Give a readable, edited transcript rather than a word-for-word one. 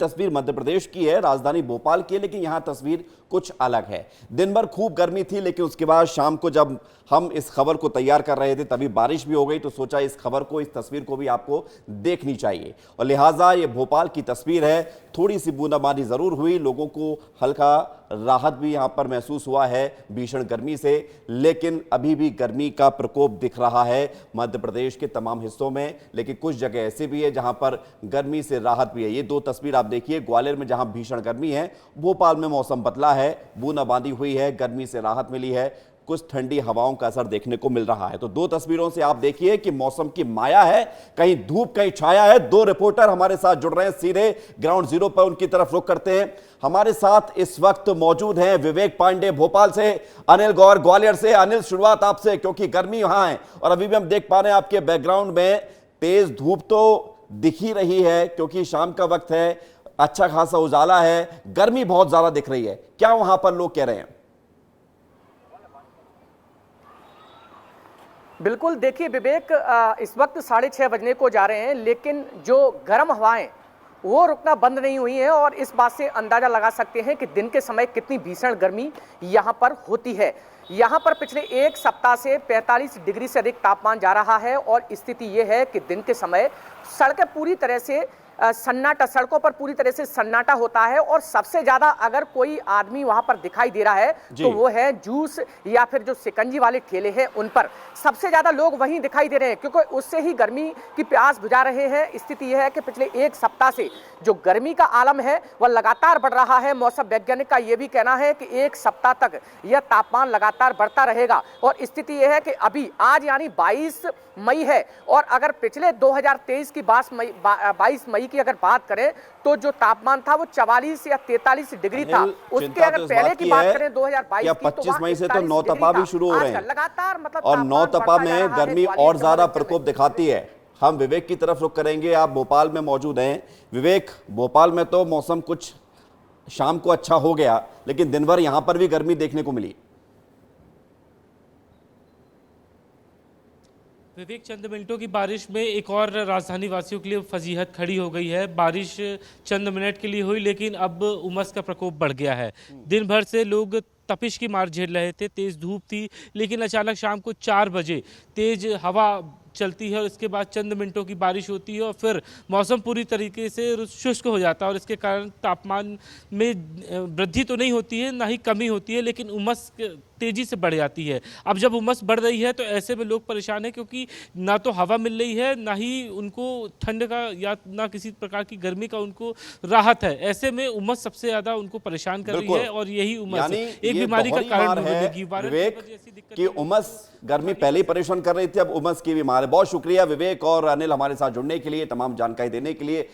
तस्वीर मध्य प्रदेश की है, राजधानी भोपाल की है, लेकिन यहां तस्वीर कुछ अलग है। दिन भर खूब गर्मी थी, लेकिन उसके बाद शाम को जब हम इस खबर को तैयार कर रहे थे तभी बारिश भी हो गई, तो सोचा इस खबर को, इस तस्वीर को भी आपको देखनी चाहिए और लिहाजा ये भोपाल की तस्वीर है। थोड़ी सी बूंदाबांदी जरूर हुई, लोगों को हल्का राहत भी यहां पर महसूस हुआ है भीषण गर्मी से, लेकिन अभी भी गर्मी का प्रकोप दिख रहा है मध्य प्रदेश के तमाम हिस्सों में। लेकिन कुछ जगह ऐसे भी है जहां पर गर्मी से राहत भी है। ये दो तस्वीर आप देखिए, ग्वालियर में जहां भीषण गर्मी है, भोपाल में मौसम बदला है, बूंदाबांदी हुई है, गर्मी से राहत मिली है, कुछ ठंडी हवाओं का असर देखने को मिल रहा है। तो दो तस्वीरों से आप देखिए कि मौसम की माया है, कहीं धूप कहीं छाया है। दो रिपोर्टर हमारे साथ जुड़ रहे हैं, सीधे ग्राउंड जीरो पर उनकी तरफ रुख करते हैं। हमारे साथ इस वक्त मौजूद हैं विवेक पांडे भोपाल से, अनिल गौर ग्वालियर से। अनिल, शुरुआत आपसे, क्योंकि गर्मी वहां है और अभी भी हम देख पा रहे हैं आपके बैकग्राउंड में तेज धूप तो दिख ही रही है, क्योंकि शाम का वक्त है, अच्छा खासा उजाला है, गर्मी बहुत ज्यादा दिख रही है। क्या वहां पर लोग कह रहे हैं? बिल्कुल, देखिए विवेक, इस वक्त 6:30 बजने को जा रहे हैं, लेकिन जो गर्म हवाएं वो रुकना बंद नहीं हुई है और इस बात से अंदाजा लगा सकते हैं कि दिन के समय कितनी भीषण गर्मी यहां पर होती है। यहां पर पिछले एक सप्ताह से 45 डिग्री से अधिक तापमान जा रहा है और स्थिति यह है कि दिन के समय सड़कें पूरी तरह से सन्नाटा, सड़कों पर पूरी तरह से सन्नाटा होता है और सबसे ज्यादा अगर कोई आदमी वहां पर दिखाई दे रहा है तो वो है जूस या फिर जो शिकंजी वाले ठेले हैं उन पर सबसे ज्यादा लोग वहीं दिखाई दे रहे हैं, क्योंकि उससे ही गर्मी की प्यास बुझा रहे हैं। स्थिति यह है कि पिछले एक सप्ताह से जो गर्मी का आलम है वह लगातार बढ़ रहा है। मौसम वैज्ञानिक का यह भी कहना है कि एक सप्ताह तक यह तापमान लगातार बढ़ता रहेगा और स्थिति यह है कि अभी आज यानी 22 मई है और अगर पिछले 2023 की 22 मई की अगर बात करें तो जो तापमान था वो 44 या 43 डिग्री था। उसके अगर पहले की बात करें 2022 की, 25 मई से तो नौतपा भी शुरू हो रहे हैं लगातार, मतलब और नौतपा में गर्मी और ज्यादा प्रकोप दिखाती है। हम विवेक की तरफ रुख करेंगे, आप भोपाल में मौजूद हैं। विवेक, भोपाल में तो मौसम कुछ शाम को अच्छा हो गया, लेकिन दिन भर यहां पर भी गर्मी देखने को मिली। विवेक, चंद मिनटों की बारिश में एक और राजधानी वासियों के लिए फजीहत खड़ी हो गई है। बारिश चंद मिनट के लिए हुई, लेकिन अब उमस का प्रकोप बढ़ गया है। दिन भर से लोग तपिश की मार झेल रहे थे, तेज धूप थी, लेकिन अचानक शाम को 4 बजे तेज हवा चलती है और इसके बाद चंद मिनटों की बारिश होती है और फिर मौसम पूरी तरीके से शुष्क हो जाता है और इसके कारण तापमान में वृद्धि तो नहीं होती है, ना ही कमी होती है, लेकिन उमस तेजी से बढ़ जाती है। अब जब उमस बढ़ रही है तो ऐसे में लोग परेशान हैं, क्योंकि ना तो हवा मिल रही है, ना ही उनको ठंड का या ना किसी प्रकार की गर्मी का उनको राहत है। ऐसे में उमस सबसे ज्यादा उनको परेशान कर रही है और यही उमस एक बीमारी का कारण है कि उमस, गर्मी पहले ही परेशान कर रही थी, अब उमस की बीमार है। बहुत शुक्रिया विवेक और अनिल हमारे साथ जुड़ने के लिए, तमाम जानकारी देने के लिए।